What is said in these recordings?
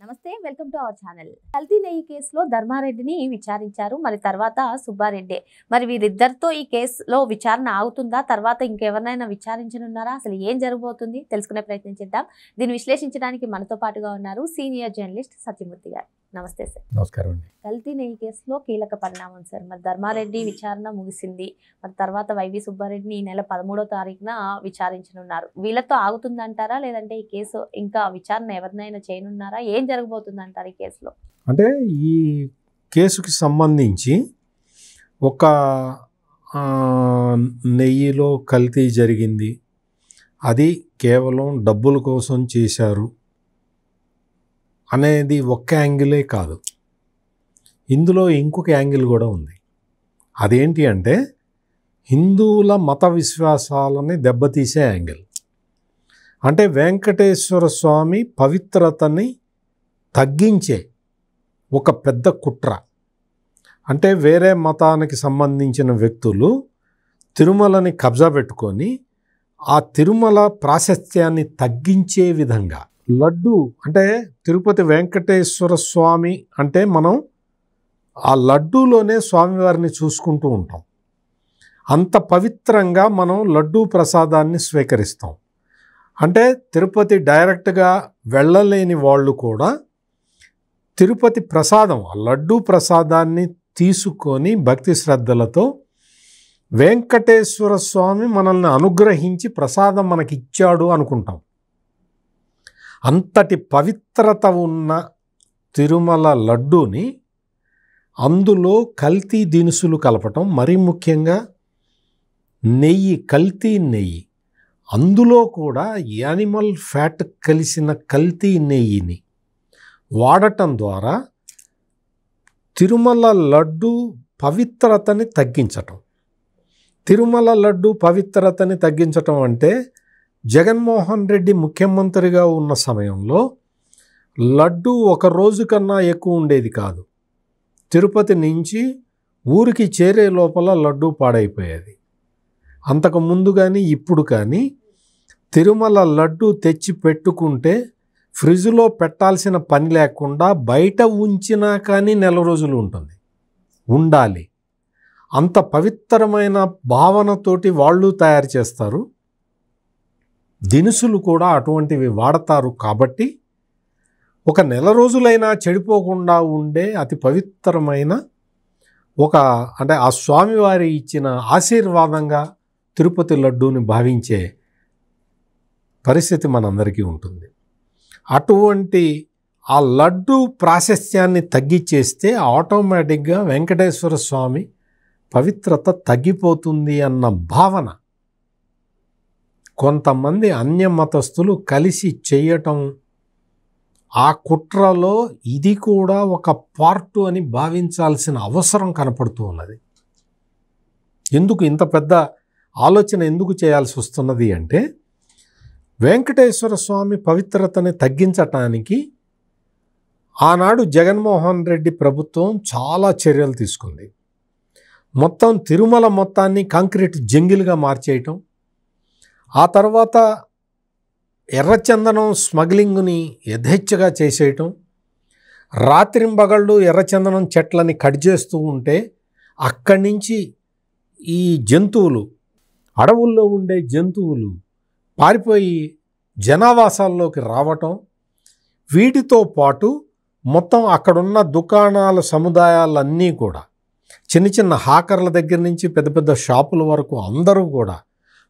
నమస్తే, welcome to our channel. కల్తీ నెయ్యి కేసులో ధర్మారెడ్డిని విచారించారు. మరి తర్వాత సుబ్బారెడ్డి. మరి వీరిద్దరితో ఈ కేసులో విచారణ ఆగుతుందా? తర్వాత ఇంకెవరినైనా విచారించనున్నారా? అసలు ఏం జరగబోతుంది తెలుసుకునే ప్రయత్నం చేద్దాం. దీన్ని విశ్లేషించడానికి మనతో పాటుగా ఉన్నారు సీనియర్ జర్నలిస్ట్ సత్యమూర్తి గారు. నమస్తే సార్. నమస్కారం అండి. కల్తీ నెయ్యి కేసులో కీలక పరిణామం సార్. మరి ధర్మారెడ్డి విచారణ ముగిసింది. మరి తర్వాత వైవి సుబ్బారెడ్డిని ఈ నెల 13వ తారీఖున విచారించనున్నారు. వీళ్ళతో ఆగుతుందంటారా, లేదంటే ఈ కేసు ఇంకా విచారణ ఎవరినైనా చేయనున్నారా? ఏం జరగబోతుందంటారు ఈ కేసులో? అంటే ఈ కేసుకి సంబంధించి ఒక నెయ్యిలో కల్తీ జరిగింది, అది కేవలం డబ్బుల కోసం చేశారు అనేది ఒక్క యాంగిలే కాదు. ఇందులో ఇంకొక యాంగిల్ కూడా ఉంది. అదేంటి అంటే హిందువుల మత విశ్వాసాలని దెబ్బతీసే యాంగిల్. అంటే వెంకటేశ్వర స్వామి పవిత్రతని తగ్గించే ఒక పెద్ద కుట్ర. అంటే వేరే మతానికి సంబంధించిన వ్యక్తులు తిరుమలని కబ్జా పెట్టుకొని ఆ తిరుమల ప్రాశస్త్యాన్ని తగ్గించే విధంగా లడ్డు, అంటే తిరుపతి వెంకటేశ్వర స్వామి అంటే మనం ఆ లడ్డూలోనే స్వామివారిని చూసుకుంటూ ఉంటాం. అంత పవిత్రంగా మనం లడ్డూ ప్రసాదాన్ని స్వీకరిస్తాం. అంటే తిరుపతి డైరెక్ట్గా వెళ్ళలేని వాళ్ళు కూడా తిరుపతి ప్రసాదం, ఆ లడ్డూ ప్రసాదాన్ని తీసుకొని భక్తి శ్రద్ధలతో వెంకటేశ్వర స్వామి మనల్ని అనుగ్రహించి ప్రసాదం మనకిచ్చాడు అనుకుంటాం. అంతటి పవిత్రత ఉన్న తిరుమల లడ్డూని అందులో కల్తీ దినుసులు కలపటం, మరీ ముఖ్యంగా నెయ్యి, కల్తీ నెయ్యి, అందులో కూడా యానిమల్ ఫ్యాట్ కలిసిన కల్తీ నెయ్యిని వాడటం ద్వారా తిరుమల లడ్డు పవిత్రతని తగ్గించటం. తిరుమల లడ్డు పవిత్రతని తగ్గించటం అంటే జగన్మోహన్ రెడ్డి ముఖ్యమంత్రిగా ఉన్న సమయంలో లడ్డు ఒక రోజు కన్నా ఎక్కువ ఉండేది కాదు. తిరుపతి నుంచి ఊరికి చేరే లోపల లడ్డు పాడైపోయేది. అంతకు ముందు కానీ ఇప్పుడు కానీ తిరుమల లడ్డు తెచ్చి పెట్టుకుంటే ఫ్రిడ్జ్లో పెట్టాల్సిన పని లేకుండా బయట ఉంచినా కానీ నెల రోజులు ఉండాలి. అంత పవిత్రమైన భావనతోటి వాళ్ళు తయారు చేస్తారు. దినుసులు కూడా అటువంటివి వాడతారు. కాబట్టి ఒక నెల రోజులైనా చెడిపోకుండా ఉండే అతి పవిత్రమైన అంటే ఆ స్వామివారి ఇచ్చిన ఆశీర్వాదంగా తిరుపతి లడ్డూని భావించే పరిస్థితి మనందరికీ ఉంటుంది. అటువంటి ఆ లడ్డు ప్రాశస్త్యాన్ని తగ్గించేస్తే ఆటోమేటిక్గా వెంకటేశ్వర స్వామి పవిత్రత తగ్గిపోతుంది అన్న భావన కొంతమంది అన్యమతస్థులు కలిసి చేయటం, ఆ కుట్రలో ఇది కూడా ఒక పార్టు అని భావించాల్సిన అవసరం కనపడుతూ ఉన్నది. ఎందుకు ఇంత పెద్ద ఆలోచన ఎందుకు చేయాల్సి వస్తున్నది అంటే వెంకటేశ్వర స్వామి పవిత్రతని తగ్గించటానికి ఆనాడు జగన్మోహన్ రెడ్డి ప్రభుత్వం చాలా చర్యలు తీసుకుంది. మొత్తం తిరుమల మొత్తాన్ని కాంక్రీట్ జంగిల్గా మార్చేయటం, ఆ తర్వాత ఎర్రచందనం స్మగ్లింగ్ని యథేచ్ఛగా చేసేయటం, రాత్రింబగళ్ళు ఎర్రచందనం చెట్లని కట్ చేస్తూ ఉంటే అక్కడి నుంచి ఈ జంతువులు, అడవుల్లో ఉండే జంతువులు పారిపోయి జనావాసాల్లోకి రావటం, వీటితో పాటు మొత్తం అక్కడున్న దుకాణాల సముదాయాలన్నీ కూడా చిన్న చిన్న హాకర్ల దగ్గర నుంచి పెద్ద పెద్ద షాపుల వరకు అందరూ కూడా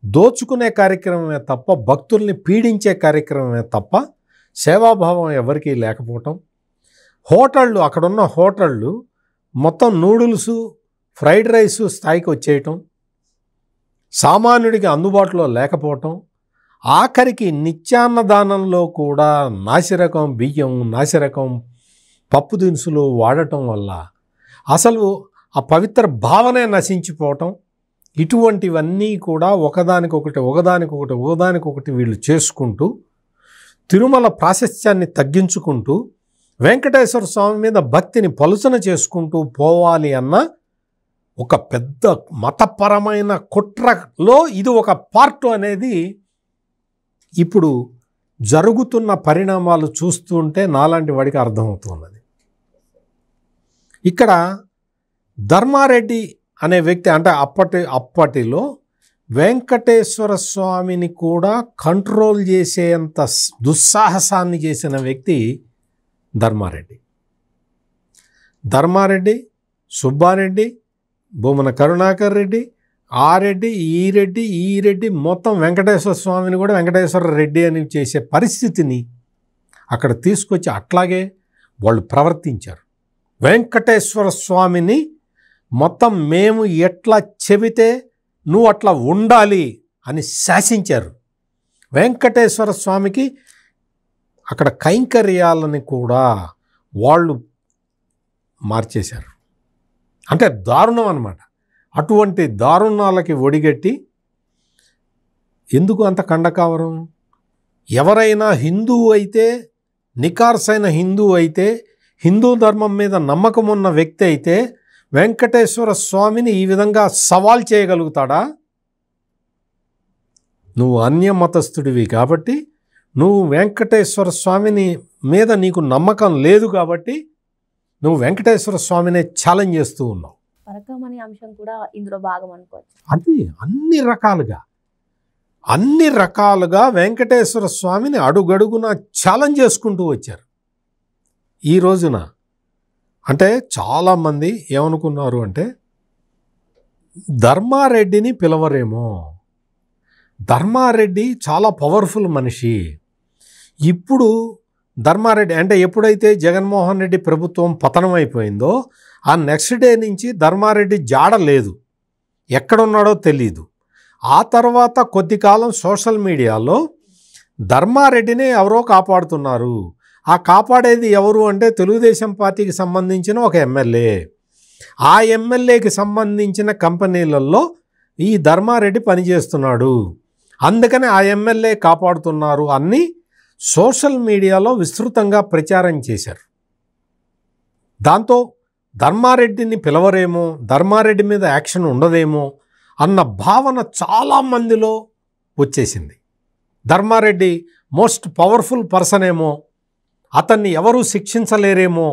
దోచుకునే కార్యక్రమమే తప్ప, భక్తుల్ని పీడించే కార్యక్రమమే తప్ప సేవాభావం ఎవరికీ లేకపోవటం, హోటళ్ళు, అక్కడున్న హోటళ్ళు మొత్తం నూడిల్సు, ఫ్రైడ్ రైసు స్థాయికి వచ్చేయటం, సామాన్యుడికి అందుబాటులో లేకపోవటం, ఆఖరికి నిత్యాన్నదానంలో కూడా నాసిరకం బియ్యం, నాసిరకం పప్పు దినుసులు వాడటం వల్ల అసలు ఆ పవిత్ర భావనే నశించిపోవటం, ఇటువంటివన్నీ కూడా ఒకదానికొకటి వీళ్ళు చేసుకుంటూ తిరుమల ప్రాశస్త్యాన్ని తగ్గించుకుంటూ వెంకటేశ్వర స్వామి మీద భక్తిని పలుచన చేసుకుంటూ పోవాలి అన్న ఒక పెద్ద మతపరమైన కుట్రలో ఇది ఒక పార్ట్ అనేది ఇప్పుడు జరుగుతున్న పరిణామాలు చూస్తుంటే నాలాంటి వాడికి అర్థమవుతున్నది. ఇక్కడ ధర్మారెడ్డి అనే వ్యక్తి అంటే అప్పటిలో వెంకటేశ్వర స్వామిని కూడా కంట్రోల్ చేసేంత దుస్సాహసాన్ని చేసిన వ్యక్తి ధర్మారెడ్డి, సుబ్బారెడ్డి, భూమన కరుణాకర్ రెడ్డి, ఆ రెడ్డి, ఈ రెడ్డి మొత్తం వెంకటేశ్వర స్వామిని కూడా వెంకటేశ్వర రెడ్డి అని చేసే పరిస్థితిని అక్కడ తీసుకొచ్చి అట్లాగే వాళ్ళు ప్రవర్తించారు. వెంకటేశ్వర స్వామిని మొత్తం మేము ఎట్లా చెబితే నువ్వు అట్లా ఉండాలి అని శాసించారు. వెంకటేశ్వర స్వామికి అక్కడ కైంకర్యాలని కూడా వాళ్ళు మార్చేశారు. అంటే దారుణం అన్నమాట. అటువంటి దారుణాలకి ఒడిగట్టి ఎందుకు అంత కండకావరం? ఎవరైనా హిందువు అయితే, నికార్సైన హిందువు అయితే, హిందూ ధర్మం మీద నమ్మకం ఉన్న వ్యక్తి అయితే వెంకటేశ్వర స్వామిని ఈ విధంగా సవాల్ చేయగలుగుతాడా? నువ్వు అన్యమతస్థుడివి కాబట్టి, నువ్వు వెంకటేశ్వర స్వామిని మీద నీకు నమ్మకం లేదు కాబట్టి నువ్వు వెంకటేశ్వర స్వామినే ఛాలెంజ్ చేస్తూ ఉన్నావు. పరకం అనే అంశం కూడా ఇందులో భాగం అనుకోవచ్చు. అది అన్ని రకాలుగా వెంకటేశ్వర స్వామిని అడుగడుగున ఛాలెంజ్ చేసుకుంటూ వచ్చారు. ఈ రోజున అంటే చాలామంది ఏమనుకున్నారు అంటే ధర్మారెడ్డిని పిలవరేమో, ధర్మారెడ్డి చాలా పవర్ఫుల్ మనిషి. ఇప్పుడు ధర్మారెడ్డి అంటే ఎప్పుడైతే జగన్మోహన్ రెడ్డి ప్రభుత్వం పతనం అయిపోయిందో ఆ నెక్స్ట్ డే నుంచి ధర్మారెడ్డి జాడ లేదు, ఎక్కడున్నాడో తెలీదు. ఆ తర్వాత కొద్ది కాలం సోషల్ మీడియాలో ధర్మారెడ్డిని ఎవరో కాపాడుతున్నారు. ఆ కాపాడేది ఎవరు అంటే తెలుగుదేశం పార్టీకి సంబంధించిన ఒక ఎమ్మెల్యే. ఆ ఎమ్మెల్యేకి సంబంధించిన కంపెనీలలో ఈ ధర్మారెడ్డి పనిచేస్తున్నాడు, అందుకని ఆ ఎమ్మెల్యే కాపాడుతున్నారు అన్ని సోషల్ మీడియాలో విస్తృతంగా ప్రచారం చేశారు. దాంతో ధర్మారెడ్డిని పిలవరేమో, ధర్మారెడ్డి మీద యాక్షన్ ఉండదేమో అన్న భావన చాలామందిలో వచ్చేసింది. ధర్మారెడ్డి మోస్ట్ పవర్ఫుల్ పర్సన్ ఏమో, అతన్ని ఎవరూ శిక్షించలేరేమో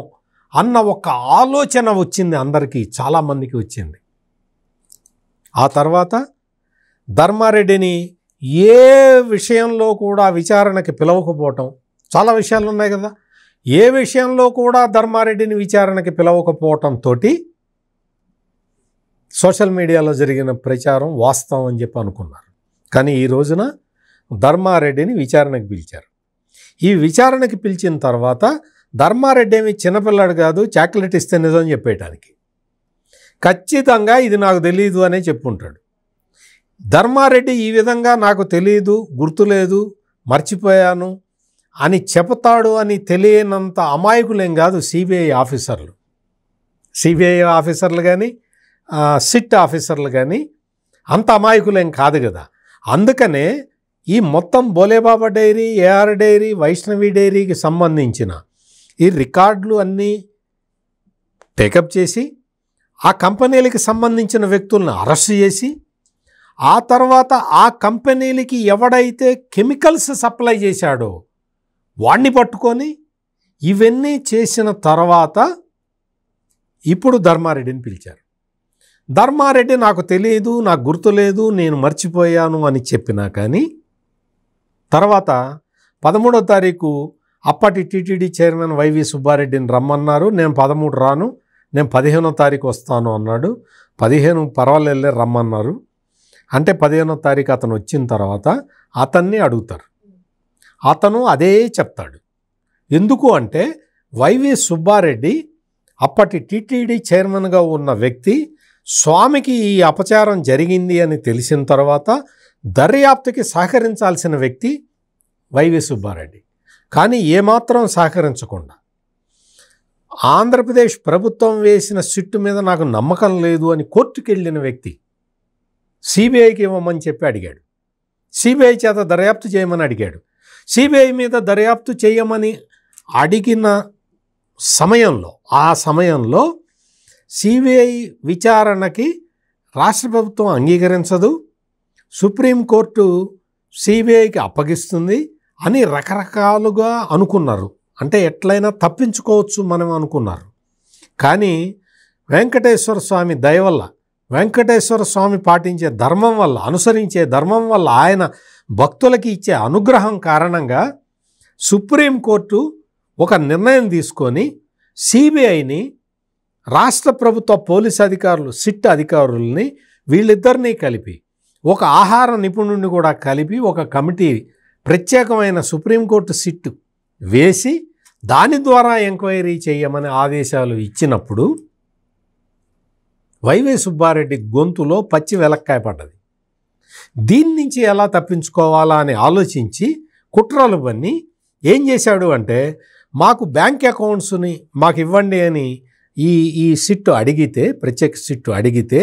అన్న ఒక ఆలోచన వచ్చింది, అందరికీ చాలామందికి వచ్చింది. ఆ తర్వాత ధర్మారెడ్డిని ఏ విషయంలో కూడా విచారణకి పిలవకపోవటం, చాలా విషయాలు ఉన్నాయి కదా, ఏ విషయంలో కూడా ధర్మారెడ్డిని విచారణకి పిలవకపోవటంతో సోషల్ మీడియాలో జరిగిన ప్రచారం వాస్తవం అని చెప్పి అనుకున్నారు. కానీ ఈ రోజున ధర్మారెడ్డిని విచారణకు పిలిచారు. ఈ విచారణకి పిలిచిన తర్వాత ధర్మారెడ్డి ఏమి చిన్నపిల్లాడు కాదు, చాక్లెట్ ఇస్తే నిజం చెప్పేయటానికి. ఖచ్చితంగా ఇది నాకు తెలియదు అనే చెప్పుంటాడు. ధర్మారెడ్డి ఈ విధంగా నాకు తెలియదు, గుర్తులేదు, మర్చిపోయాను అని చెప్తాడు అని తెలియనంత అమాయకులేం కాదు సిబిఐ ఆఫీసర్లు కానీ సిట్ ఆఫీసర్లు కానీ అంత అమాయకులేం కాదు కదా. అందుకనే ఈ మొత్తం Bolebaba dairy, AR dairy, Vaishnavi డైరీకి సంబంధించిన ఈ రికార్డులు అన్నీ టేకప్ చేసి ఆ కంపెనీలకి సంబంధించిన వ్యక్తులను అరెస్ట్ చేసి ఆ తర్వాత ఆ కంపెనీలకి ఎవడైతే కెమికల్స్ సప్లై చేశాడో వాడిని పట్టుకొని ఇవన్నీ చేసిన తర్వాత ఇప్పుడు ధర్మారెడ్డిని పిలిచారు. ధర్మారెడ్డి నాకు తెలియదు, నాకు గుర్తులేదు, నేను మర్చిపోయాను అని చెప్పినా కానీ తర్వాత 13వ తారీఖు అప్పటి టీటీడీ చైర్మన్ వైవి సుబ్బారెడ్డిని రమ్మన్నారు. నేను 13 రాను, నేను 15వ తారీఖు వస్తాను అన్నాడు. 15 పర్వాలేదులే రమ్మన్నారు. అంటే 15వ తారీఖు అతను వచ్చిన తర్వాత అతన్ని అడుగుతారు. అతను అదే చెప్తాడు. ఎందుకు అంటే వైవి సుబ్బారెడ్డి అప్పటి టీటీడీ చైర్మన్గా ఉన్న వ్యక్తి, స్వామికి ఈ అపచారం జరిగింది అని తెలిసిన తర్వాత దర్యాప్తుకి సహకరించాల్సిన వ్యక్తి వైవి సుబ్బారెడ్డి. కానీ ఏమాత్రం సహకరించకుండా ఆంధ్రప్రదేశ్ ప్రభుత్వం వేసిన సిట్టు మీద నాకు నమ్మకం లేదు అని కోర్టుకు వెళ్ళిన వ్యక్తి సిబిఐకి ఇవ్వమని చెప్పి అడిగాడు. సిబిఐ చేత దర్యాప్తు చేయమని అడిగాడు. సిబిఐ మీద దర్యాప్తు చేయమని అడిగిన సమయంలో ఆ సమయంలో సిబిఐ విచారణకి రాష్ట్ర ప్రభుత్వం అంగీకరించదు, సుప్రీంకోర్టు సిబిఐకి అప్పగిస్తుంది. అని రకరకాలుగా అనుకున్నారు. అంటే ఎట్లయినా తప్పించుకోవచ్చు మనం అనుకున్నారు. కానీ వెంకటేశ్వర స్వామి దయ వల్ల, వెంకటేశ్వర స్వామి పాటించే ధర్మం వల్ల, అనుసరించే ధర్మం వల్ల, ఆయన భక్తులకి ఇచ్చే అనుగ్రహం కారణంగా సుప్రీంకోర్టు ఒక నిర్ణయం తీసుకొని సిబిఐని, రాష్ట్ర ప్రభుత్వ పోలీస్ అధికారులు, సిట్ అధికారుల్ని వీళ్ళిద్దరినీ కలిపి, ఒక ఆహార నిపుణుడిని కూడా కలిపి ఒక కమిటీ, ప్రత్యేకమైన సుప్రీంకోర్టు సిట్ వేసి దాని ద్వారా ఎంక్వైరీ చేయమని ఆదేశాలు ఇచ్చినప్పుడు వైవి సుబ్బారెడ్డి గొంతులో పచ్చి వెలక్కాయ పడ్డది. దీని నుంచి ఎలా తప్పించుకోవాలా అని ఆలోచించి కుట్రలు పన్ని ఏం చేశాడు అంటే, మాకు బ్యాంక్ అకౌంట్స్ని మాకు ఇవ్వండి అని ఈ సిట్టు అడిగితే, ప్రత్యేక సిట్టు అడిగితే,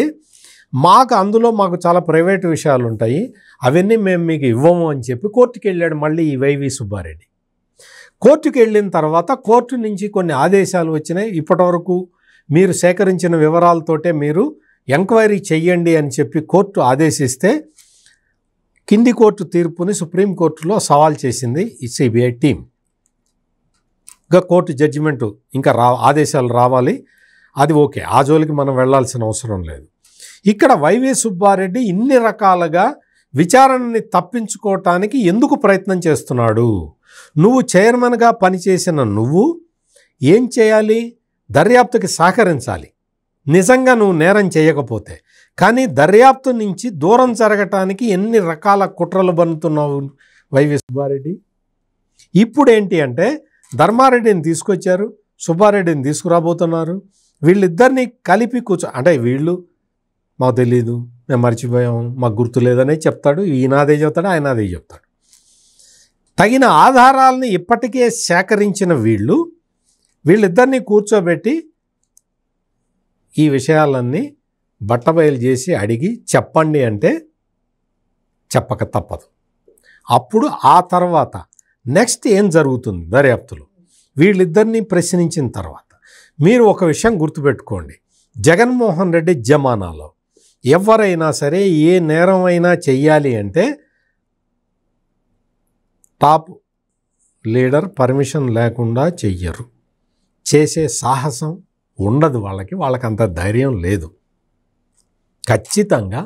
అందులో మాకు చాలా ప్రైవేటు విషయాలు ఉంటాయి, అవన్నీ మేము మీకు ఇవ్వము అని చెప్పి కోర్టుకి వెళ్ళాడు మళ్ళీ ఈ వైవి సుబ్బారెడ్డి. కోర్టుకి వెళ్ళిన తర్వాత కోర్టు నుంచి కొన్ని ఆదేశాలు వచ్చినాయి. ఇప్పటివరకు మీరు సేకరించిన వివరాలతోటే మీరు ఎంక్వైరీ చెయ్యండి అని చెప్పి కోర్టు ఆదేశిస్తే, కింది కోర్టు తీర్పుని సుప్రీంకోర్టులో సవాల్ చేసింది ఈ సిబిఐ టీం. ఇంకా కోర్టు జడ్జిమెంటు ఇంకా ఆదేశాలు రావాలి, అది ఓకే, ఆ జోలికి మనం వెళ్లాల్సిన అవసరం లేదు. ఇక్కడ వైవి సుబ్బారెడ్డి ఇన్ని రకాలుగా విచారణని తప్పించుకోవటానికి ఎందుకు ప్రయత్నం చేస్తున్నాడు? నువ్వు చైర్మన్గా పనిచేసిన నువ్వు ఏం చేయాలి? దర్యాప్తుకి సహకరించాలి, నిజంగా నువ్వు నేరం చేయకపోతే. కానీ దర్యాప్తు నుంచి దూరం జరగటానికి ఎన్ని రకాల కుట్రలు బన్నుతున్నావు వైవి సుబ్బారెడ్డి. ఇప్పుడు ఏంటి అంటే, ధర్మారెడ్డిని తీసుకొచ్చారు, సుబ్బారెడ్డిని తీసుకురాబోతున్నారు. వీళ్ళిద్దరినీ కలిపి అంటే వీళ్ళు మాకు తెలీదు, మేము మర్చిపోయాము, మాకు గుర్తు లేదనే చెప్తాడు. ఈయన అదే చెప్తాడు, ఆయన అదే చెప్తాడు. తగిన ఆధారాలని ఇప్పటికే సేకరించిన వీళ్ళిద్దరినీ కూర్చోబెట్టి ఈ విషయాలన్నీ బట్టబయలు చేసి అడిగి చెప్పండి అంటే చెప్పక తప్పదు. అప్పుడు ఆ తర్వాత నెక్స్ట్ ఏం జరుగుతుంది దర్యాప్తులో వీళ్ళిద్దరినీ ప్రశ్నించిన తర్వాత మీరు ఒక విషయం గుర్తుపెట్టుకోండి. జగన్మోహన్ రెడ్డి జమానాలో ఎవరైనా సరే ఏ నేరం అయినా చెయ్యాలి అంటే టాప్ లీడర్ పర్మిషన్ లేకుండా చెయ్యరు. చేసే సాహసం ఉండదు వాళ్ళకి అంత ధైర్యం లేదు. ఖచ్చితంగా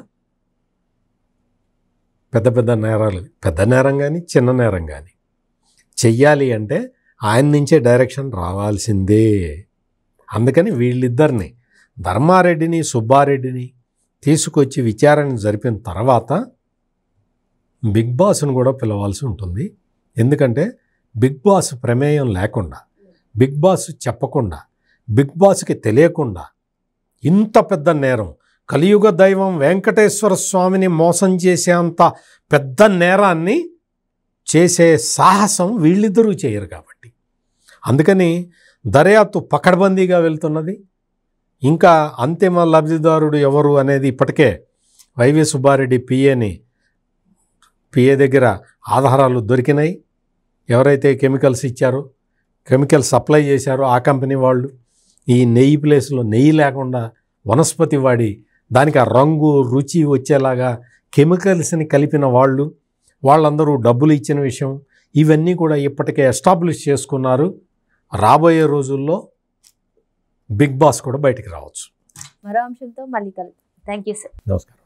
పెద్ద నేరాలు, పెద్ద నేరం కానీ చిన్న నేరం కానీ చెయ్యాలి అంటే ఆయన నుంచే డైరెక్షన్ రావాల్సిందే. అందుకని వీళ్ళిద్దరిని, ధర్మారెడ్డిని సుబ్బారెడ్డిని తీసుకొచ్చి విచారణ జరిపిన తర్వాత బిగ్ బాస్ను కూడా పిలవాల్సి ఉంటుంది. ఎందుకంటే బిగ్ బాస్ ప్రమేయం లేకుండా, బిగ్ బాస్ చెప్పకుండా, బిగ్ బాస్కి తెలియకుండా ఇంత పెద్ద నేరం, కలియుగ దైవం వెంకటేశ్వర స్వామిని మోసం చేసేంత పెద్ద నేరాన్ని చేసే సాహసం వీళ్ళిద్దరూ చేయరు కాబట్టి, అందుకని దర్యాప్తు పకడ్బందీగా వెళ్తున్నది. ఇంకా అంతిమ లబ్ధిదారుడు ఎవరు అనేది ఇప్పటికే వైవి సుబ్బారెడ్డి పిఏ దగ్గర ఆధారాలు దొరికినాయి. ఎవరైతే కెమికల్స్ ఇచ్చారో, కెమికల్ సప్లై చేశారో ఆ కంపెనీ వాళ్ళు, ఈ నెయ్యి ప్లేస్లో నెయ్యి లేకుండా వనస్పతి వాడి దానికి ఆ రంగు రుచి వచ్చేలాగా కెమికల్స్ని కలిపిన వాళ్ళందరూ డబ్బులు ఇచ్చిన విషయం, ఇవన్నీ కూడా ఇప్పటికే ఎస్టాబ్లిష్ చేసుకున్నారు. రాబోయే రోజుల్లో బిగ్ బాస్ కూడా బయటికి రావచ్చు. మరో అంశంతో మళ్ళీ కలుద్దాం. Thank you sir. నమస్కారం.